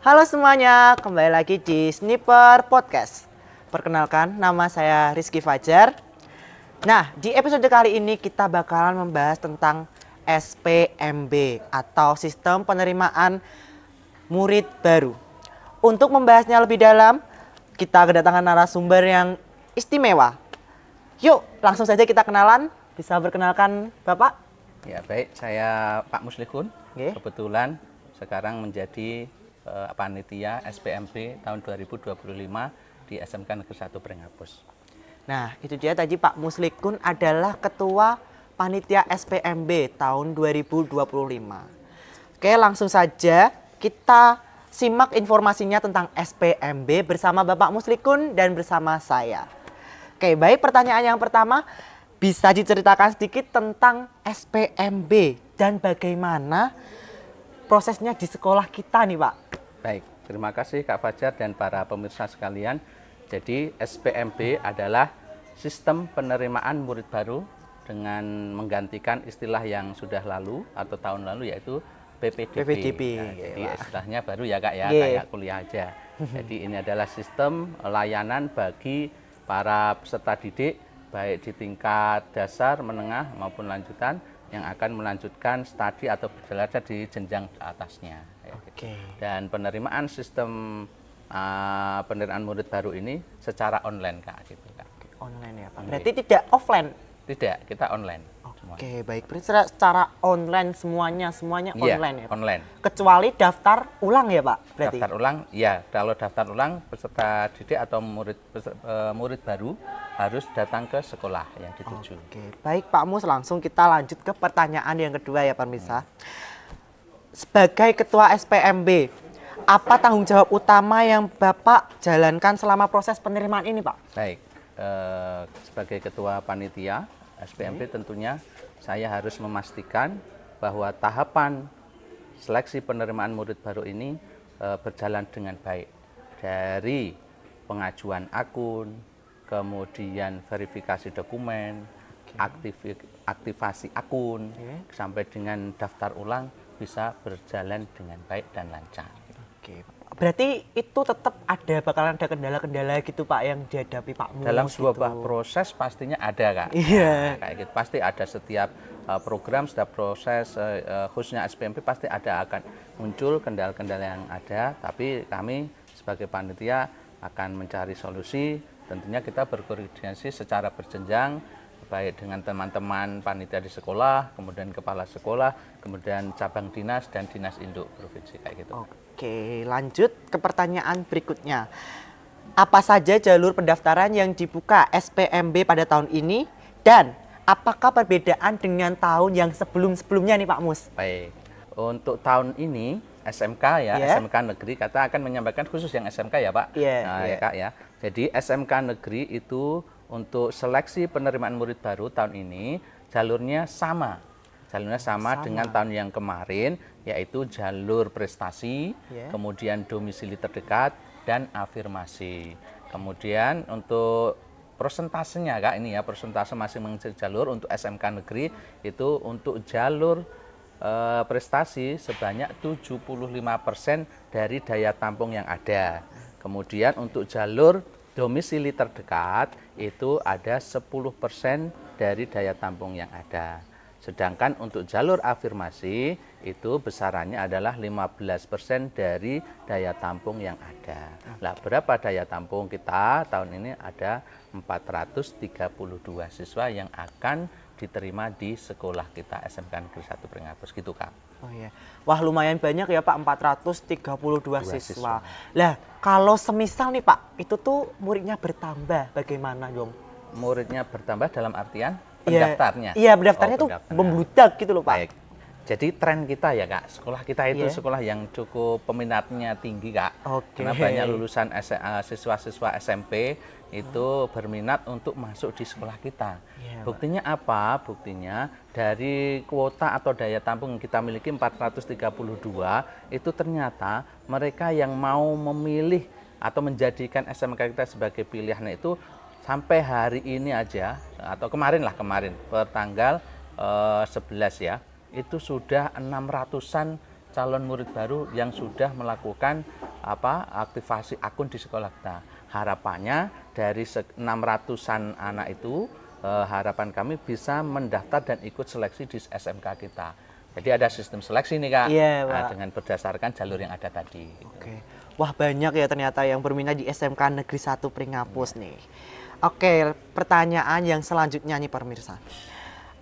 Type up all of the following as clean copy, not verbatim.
Halo semuanya, kembali lagi di Sniper Podcast. Perkenalkan, nama saya Rizky Fajar. Nah, di episode kali ini kita bakalan membahas tentang SPMB atau Sistem Penerimaan Murid Baru. Untuk membahasnya lebih dalam, kita kedatangan narasumber yang istimewa. Yuk, langsung saja kita kenalan. Bisa berkenalkan Bapak? Ya baik, saya Pak Muslihun. Oke. Kebetulan sekarang menjadi panitia SPMB tahun 2025 di SMK Negeri 1 Brenghapus. Nah, itu dia tadi Pak Muslikun adalah Ketua Panitia SPMB tahun 2025. Oke, langsung saja kita simak informasinya tentang SPMB bersama Bapak Muslikun dan bersama saya. Oke, baik, pertanyaan yang pertama, bisa diceritakan sedikit tentang SPMB dan bagaimana prosesnya di sekolah kita nih Pak? Baik, terima kasih Kak Fajar dan para pemirsa sekalian. Jadi SPMB adalah sistem penerimaan murid baru dengan menggantikan istilah yang sudah lalu atau tahun lalu yaitu PPDB. PPDB. Nah, jadi istilahnya baru ya Kak ya, Oke. kayak kuliah aja. Jadi ini adalah sistem layanan bagi para peserta didik baik di tingkat dasar, menengah maupun lanjutan yang akan melanjutkan studi atau belajar di jenjang atasnya. Oke. Dan penerimaan sistem penerimaan murid baru ini secara online Kak gitu Kak. Online ya Pak. Berarti tidak offline. Tidak, kita online. Semua. Oke, baik. Berarti secara online semuanya Iya, online ya Pak? online. Kecuali daftar ulang ya Pak? Berarti. Daftar ulang, ya kalau daftar ulang peserta didik atau murid baru harus datang ke sekolah yang dituju. Oke, baik Pak Mus, langsung kita lanjut ke pertanyaan yang kedua ya pemirsa. Sebagai Ketua SPMB, apa tanggung jawab utama yang Bapak jalankan selama proses penerimaan ini Pak? Baik, sebagai ketua panitia SPMB tentunya saya harus memastikan bahwa tahapan seleksi penerimaan murid baru ini berjalan dengan baik. Dari pengajuan akun, kemudian verifikasi dokumen, aktivasi akun, sampai dengan daftar ulang bisa berjalan dengan baik dan lancar. Oke, berarti itu tetap bakalan ada kendala-kendala gitu Pak yang dihadapi Pak Mus Dalam sebuah gitu. proses pastinya ada Kak. Iya. Nah, kayak gitu pasti ada setiap program, setiap proses khususnya SPMB pasti akan muncul kendala-kendala yang ada, tapi kami sebagai panitia akan mencari solusi. Tentunya kita berkoordinasi secara berjenjang baik dengan teman-teman panitia di sekolah, kemudian kepala sekolah, kemudian cabang dinas dan dinas induk provinsi kayak gitu. Oke, lanjut ke pertanyaan berikutnya. Apa saja jalur pendaftaran yang dibuka SPMB pada tahun ini dan apakah perbedaan dengan tahun yang sebelum-sebelumnya nih Pak Mus? Baik, untuk tahun ini SMK ya, SMK negeri kata akan menyampaikan khusus yang SMK ya Pak. Nah, ya Kak ya. Jadi SMK negeri itu untuk seleksi penerimaan murid baru tahun ini jalurnya sama. Jalurnya sama dengan tahun yang kemarin, yaitu jalur prestasi, kemudian domisili terdekat dan afirmasi. Kemudian untuk persentasenya Kak, ini ya persentase masing-masing jalur untuk SMK negeri itu untuk jalur prestasi sebanyak 75% dari daya tampung yang ada. Kemudian untuk jalur domisili terdekat itu ada 10% dari daya tampung yang ada. Sedangkan untuk jalur afirmasi itu besarannya adalah 15% dari daya tampung yang ada. Lah berapa daya tampung kita tahun ini? Ada 432 siswa yang akan diterima di sekolah kita SMK Negeri 1 Brenghapus gitu Kak. Oh iya. Wah, lumayan banyak ya Pak, 432 siswa. Lah, kalau semisal nih Pak, itu tuh muridnya bertambah, bagaimana dong? Muridnya bertambah dalam artian pendaftarnya. Iya, pendaftarnya tuh membludak gitu loh Pak. Baik. Jadi tren kita ya Kak, sekolah kita itu sekolah yang cukup peminatnya tinggi Kak. Oke. Karena banyak lulusan siswa-siswa SMP itu berminat untuk masuk di sekolah kita. Buktinya apa? Buktinya dari kuota atau daya tampung yang kita miliki 432 itu ternyata mereka yang mau memilih atau menjadikan SMK kita sebagai pilihan itu sampai hari ini aja atau kemarin per tanggal 11 ya, itu sudah 600-an calon murid baru yang sudah melakukan aktivasi akun di sekolah kita. Harapannya dari 600-an anak itu, harapan kami bisa mendaftar dan ikut seleksi di SMK kita. Jadi ada sistem seleksi nih Kak, dengan berdasarkan jalur yang ada tadi. Oke. Wah banyak ya ternyata yang berminat di SMK Negeri 1 Pringapus nih. Oke, pertanyaan yang selanjutnya nih pemirsa.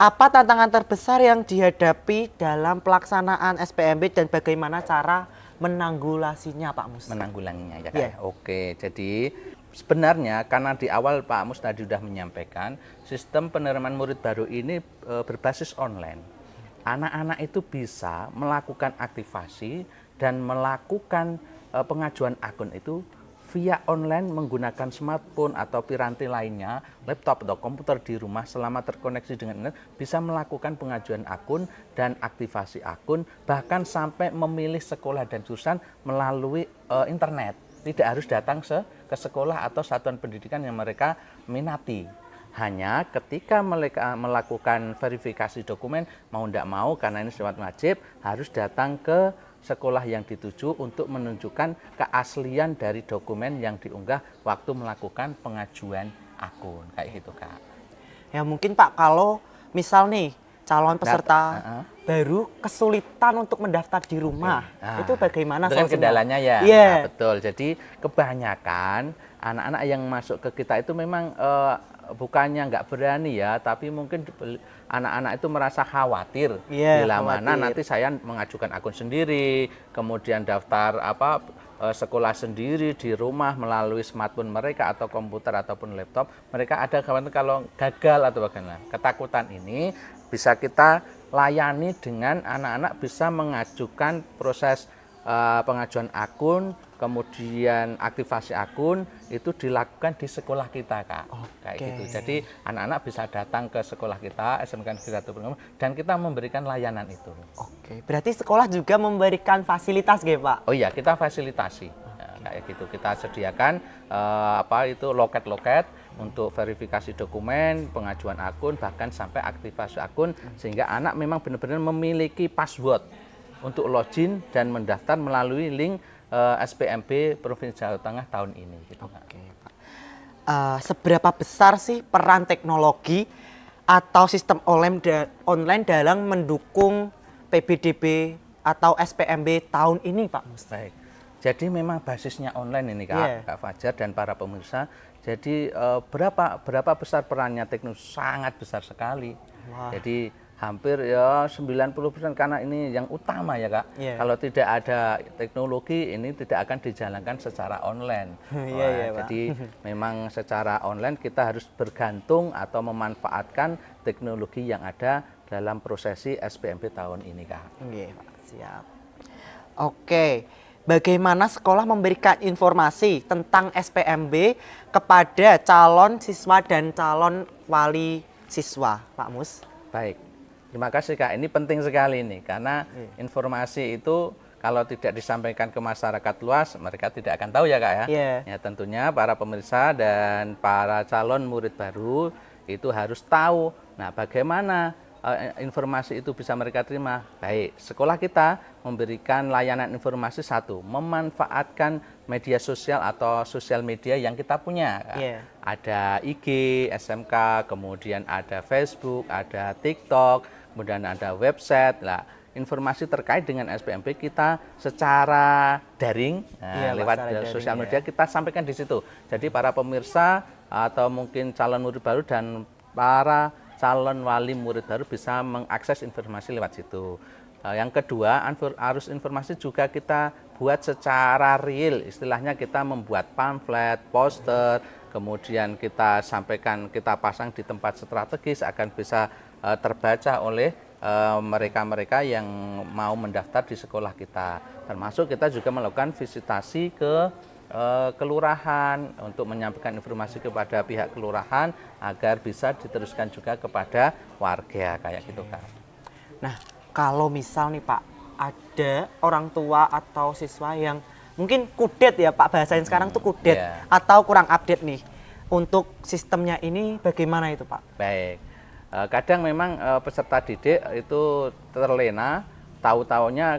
Apa tantangan terbesar yang dihadapi dalam pelaksanaan SPMB dan bagaimana cara menanggulanginya Pak Mus? Menanggulanginya ya Kak. Oke, jadi sebenarnya karena di awal Pak Mus tadi sudah menyampaikan sistem penerimaan murid baru ini berbasis online. Anak-anak itu bisa melakukan aktivasi dan melakukan pengajuan akun itu via online menggunakan smartphone atau piranti lainnya, laptop atau komputer di rumah selama terkoneksi dengan internet, bisa melakukan pengajuan akun dan aktivasi akun, bahkan sampai memilih sekolah dan jurusan melalui internet. Tidak harus datang ke sekolah atau satuan pendidikan yang mereka minati. Hanya ketika mereka melakukan verifikasi dokumen, mau tidak mau karena ini sifat wajib, harus datang ke sekolah yang dituju untuk menunjukkan keaslian dari dokumen yang diunggah waktu melakukan pengajuan akun. Kayak gitu Kak. Ya mungkin Pak, kalau misal nih calon peserta baru kesulitan untuk mendaftar di rumah, itu bagaimana itu kan kendalanya ya? Nah, betul, jadi kebanyakan anak-anak yang masuk ke kita itu memang bukannya nggak berani ya, tapi mungkin anak-anak itu merasa khawatir bila mana nanti saya mengajukan akun sendiri, kemudian daftar sekolah sendiri di rumah melalui smartphone mereka atau komputer ataupun laptop, mereka ada khawatir kalau gagal atau bagaimana. Ketakutan ini bisa kita layani dengan anak-anak bisa mengajukan proses pengajuan akun, kemudian aktivasi akun itu dilakukan di sekolah kita Kak. Kayak gitu. Jadi anak-anak bisa datang ke sekolah kita SMK Negeri 1 Pringapus dan kita memberikan layanan itu. Oke, berarti sekolah juga memberikan fasilitas gitu Pak? Oh iya, kita fasilitasi. Kayak gitu, kita sediakan loket-loket untuk verifikasi dokumen, pengajuan akun, bahkan sampai aktivasi akun, sehingga anak memang benar-benar memiliki password untuk login dan mendaftar melalui link SPMB Provinsi Jawa Tengah tahun ini. Gitu, Oke, Pak. Seberapa besar sih peran teknologi atau sistem online dalam mendukung PBDB atau SPMB tahun ini Pak Mus? Baik. Jadi memang basisnya online ini Kak Fajar dan para pemirsa. Jadi berapa besar perannya teknologi? Sangat besar sekali. Jadi hampir ya 90% karena ini yang utama ya Kak. Kalau tidak ada teknologi ini tidak akan dijalankan secara online. Jadi memang secara online kita harus bergantung atau memanfaatkan teknologi yang ada dalam prosesi SPMB tahun ini Kak. Iya Pak, siap. Oke. Bagaimana sekolah memberikan informasi tentang SPMB kepada calon siswa dan calon wali siswa, Pak Mus? Baik, terima kasih Kak. Ini penting sekali nih, karena informasi itu kalau tidak disampaikan ke masyarakat luas, mereka tidak akan tahu ya Kak ya. Ya tentunya para pemirsa dan para calon murid baru itu harus tahu. Nah, bagaimana informasi itu bisa mereka terima? Baik, sekolah kita memberikan layanan informasi satu, memanfaatkan media sosial atau sosial media yang kita punya. Ada IG, SMK, kemudian ada Facebook, ada TikTok, kemudian ada website. Lah, informasi terkait dengan SPMB kita secara daring lewat sosial media kita sampaikan di situ. Jadi para pemirsa atau mungkin calon murid baru dan para calon wali murid baru bisa mengakses informasi lewat situ. Yang kedua, arus informasi juga kita buat secara real, istilahnya kita membuat pamflet, poster, kemudian kita sampaikan, kita pasang di tempat strategis akan bisa terbaca oleh mereka-mereka yang mau mendaftar di sekolah kita. Termasuk kita juga melakukan visitasi ke kelurahan untuk menyampaikan informasi kepada pihak kelurahan agar bisa diteruskan juga kepada warga kayak gitu Kak. Nah, kalau misal nih Pak, ada orang tua atau siswa yang mungkin kudet ya Pak, bahasanya sekarang tuh kudet atau kurang update nih untuk sistemnya ini, bagaimana itu Pak? Baik, kadang memang peserta didik itu terlena, tahu-taunya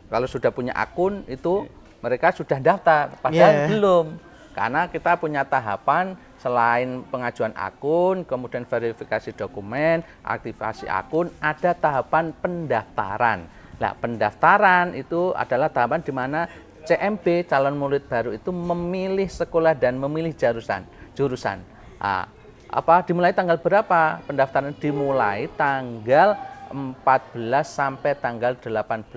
kalau sudah punya akun itu mereka sudah daftar, padahal belum. Karena kita punya tahapan selain pengajuan akun, kemudian verifikasi dokumen, aktivasi akun, ada tahapan pendaftaran. Nah, pendaftaran itu adalah tahapan di mana CMB, calon murid baru itu memilih sekolah dan memilih jurusan. Nah, dimulai tanggal berapa? Pendaftaran dimulai tanggal 14 sampai tanggal 18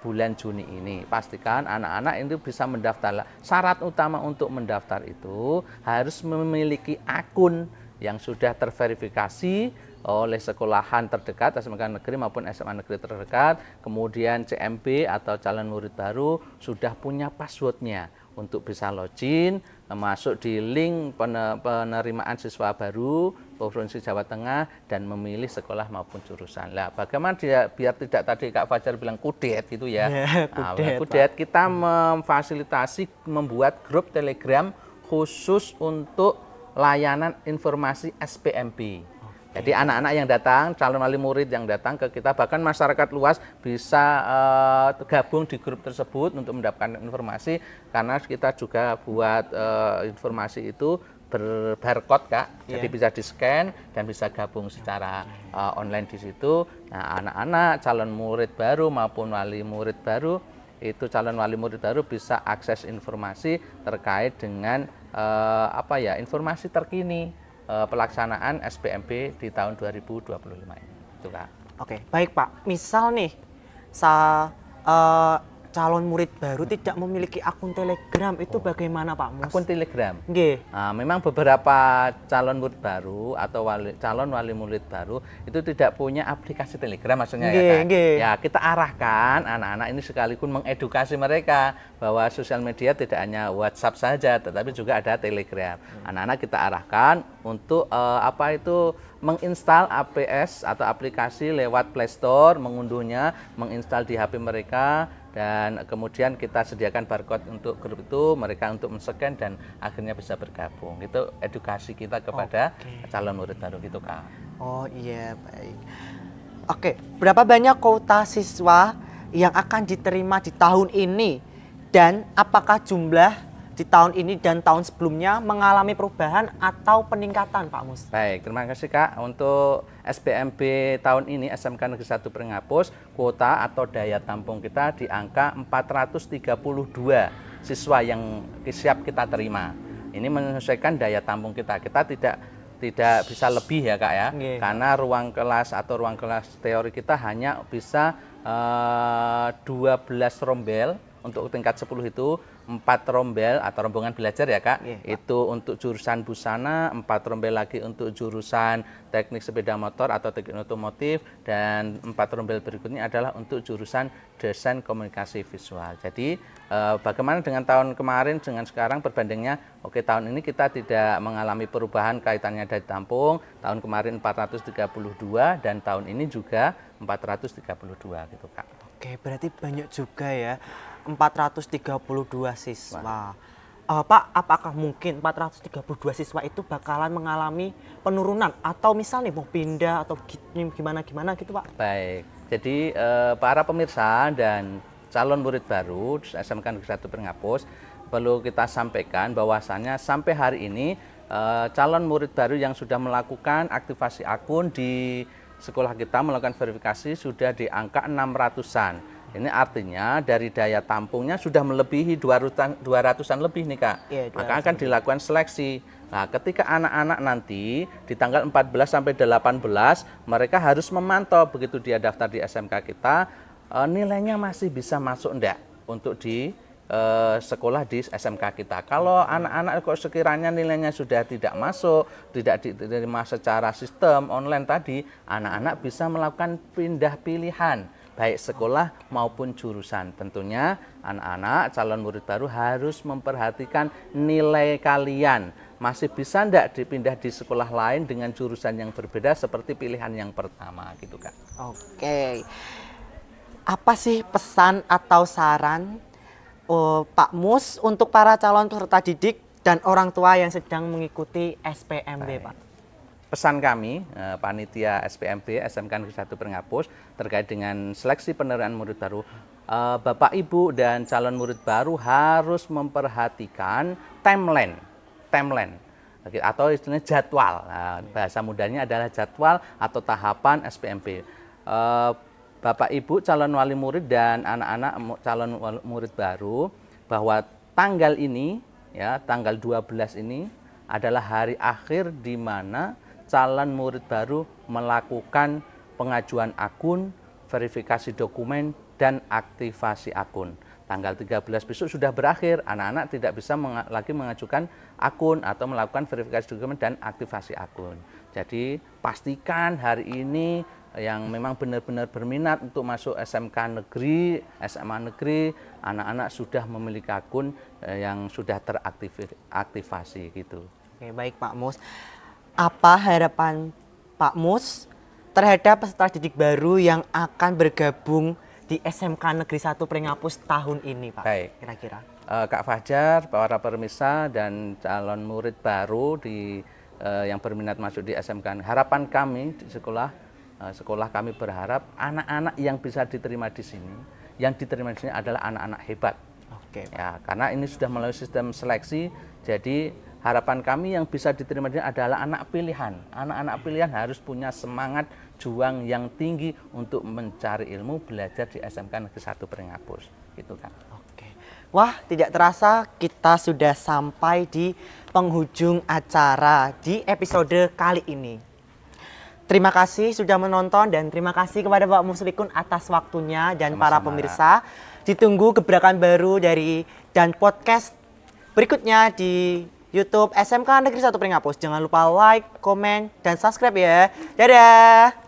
bulan Juni ini. Pastikan anak-anak itu bisa mendaftar. Syarat utama untuk mendaftar itu harus memiliki akun yang sudah terverifikasi oleh sekolahan terdekat, SMK negeri maupun SMA negeri terdekat. Kemudian CMB atau calon murid baru sudah punya passwordnya untuk bisa login, masuk di link penerimaan siswa baru Provinsi Jawa Tengah dan memilih sekolah maupun jurusan. Lah, bagaimana dia biar tidak tadi Kak Fajar bilang kudet gitu ya. Kudet kita memfasilitasi membuat grup Telegram khusus untuk layanan informasi SPMB. Jadi anak-anak yang datang, calon wali murid yang datang ke kita, bahkan masyarakat luas bisa gabung di grup tersebut untuk mendapatkan informasi, karena kita juga buat informasi itu berbarcode Kak, jadi bisa di-scan dan bisa gabung secara online di situ. Nah, anak-anak calon murid baru maupun wali murid baru, itu calon wali murid baru bisa akses informasi terkait dengan informasi terkini pelaksanaan SPMB di tahun 2025 ini. Itu Kak. Oke, baik Pak. Misal nih, calon murid baru tidak memiliki akun Telegram, itu bagaimana Pak Mus? Akun Telegram? Nggih. Nah, memang beberapa calon murid baru atau calon wali murid baru itu tidak punya aplikasi Telegram maksudnya ya Kak. Ya, kita arahkan anak-anak ini sekaligus mengedukasi mereka bahwa sosial media tidak hanya WhatsApp saja, tetapi juga ada Telegram. Anak-anak kita arahkan untuk menginstal APS atau aplikasi lewat Play Store, mengunduhnya, menginstal di HP mereka, dan kemudian kita sediakan barcode untuk grup itu, mereka untuk men-scan dan akhirnya bisa bergabung. Itu edukasi kita kepada calon murid baru gitu Kak. Oh iya, baik. Oke, berapa banyak kuota siswa yang akan diterima di tahun ini, dan apakah jumlah di tahun ini dan tahun sebelumnya mengalami perubahan atau peningkatan Pak Mus? Baik, terima kasih Kak. Untuk SPMB tahun ini SMK Negeri 1 Perengapus, kuota atau daya tampung kita di angka 432 siswa yang siap kita terima. Ini menyesuaikan daya tampung kita. Kita tidak bisa lebih ya Kak ya. Karena ruang kelas atau ruang kelas teori kita hanya bisa 12 rombel. Untuk tingkat 10 itu 4 rombel atau rombongan belajar ya Kak. Itu untuk jurusan busana, 4 rombel lagi untuk jurusan teknik sepeda motor atau teknik otomotif, dan 4 rombel berikutnya adalah untuk jurusan desain komunikasi visual. Jadi bagaimana dengan tahun kemarin dengan sekarang perbandingnya? Oke, tahun ini kita tidak mengalami perubahan kaitannya dari tampung. Tahun kemarin 432 dan tahun ini juga 432 gitu Kak. Oke, berarti banyak juga ya. 432 siswa. Pak, apakah mungkin 432 siswa itu bakalan mengalami penurunan atau misalnya mau pindah atau gimana gitu Pak? Baik, jadi para pemirsa dan calon murid baru SMK Negeri 1 Perengapus, perlu kita sampaikan bahwasannya sampai hari ini calon murid baru yang sudah melakukan aktivasi akun di sekolah kita melakukan verifikasi sudah di angka 600-an. Ini artinya dari daya tampungnya sudah melebihi 200-an lebih nih Kak. Maka akan dilakukan seleksi. Nah, ketika anak-anak nanti di tanggal 14 sampai 18 mereka harus memantau begitu dia daftar di SMK kita, nilainya masih bisa masuk enggak untuk di sekolah di SMK kita. Kalau anak-anak kok sekiranya nilainya sudah tidak masuk, tidak diterima secara sistem online tadi, anak-anak bisa melakukan pindah pilihan baik sekolah maupun jurusan. Tentunya anak-anak calon murid baru harus memperhatikan nilai kalian. Masih bisa enggak dipindah di sekolah lain dengan jurusan yang berbeda seperti pilihan yang pertama gitu Kak. Oke. Apa sih pesan atau saran Pak Mus untuk para calon peserta didik dan orang tua yang sedang mengikuti SPMB Pak? pesan kami panitia SPMB SMK Negeri 1 Prenghapus terkait dengan seleksi penerimaan murid baru. Bapak Ibu dan calon murid baru harus memperhatikan timeline atau istilahnya jadwal. Nah, bahasa mudahnya adalah jadwal atau tahapan SPMB. Bapak Ibu calon wali murid dan anak-anak calon murid baru bahwa tanggal ini ya, tanggal 12 ini adalah hari akhir di mana calon murid baru melakukan pengajuan akun, verifikasi dokumen dan aktivasi akun. Tanggal 13 besok sudah berakhir, anak-anak tidak bisa lagi mengajukan akun atau melakukan verifikasi dokumen dan aktivasi akun. Jadi pastikan hari ini yang memang benar-benar berminat untuk masuk SMK negeri, SMA negeri, anak-anak sudah memiliki akun yang sudah teraktivasi gitu. Oke, baik Pak Mus. Apa harapan Pak Mus terhadap peserta didik baru yang akan bergabung di SMK Negeri 1 Prenghapus tahun ini, Pak? Baik. Kira-kira. Kak Fajar, para pemirsa dan calon murid baru yang berminat masuk di SMK. Harapan kami di sekolah kami berharap anak-anak yang bisa diterima di sini, adalah anak-anak hebat. Oke. Ya, karena ini sudah melalui sistem seleksi, jadi harapan kami yang bisa diterima di sini adalah anak pilihan. Anak-anak pilihan harus punya semangat juang yang tinggi untuk mencari ilmu, belajar di SMK Negeri 1 Prenghapus. Gitu kan. Oke. Wah, tidak terasa kita sudah sampai di penghujung acara di episode kali ini. Terima kasih sudah menonton dan terima kasih kepada Pak Muslikun atas waktunya dan para pemirsa. Ditunggu gebrakan baru dan podcast berikutnya di YouTube SMK Negeri 1 Prenghapus. Jangan lupa like, komen, dan subscribe ya. Dadah!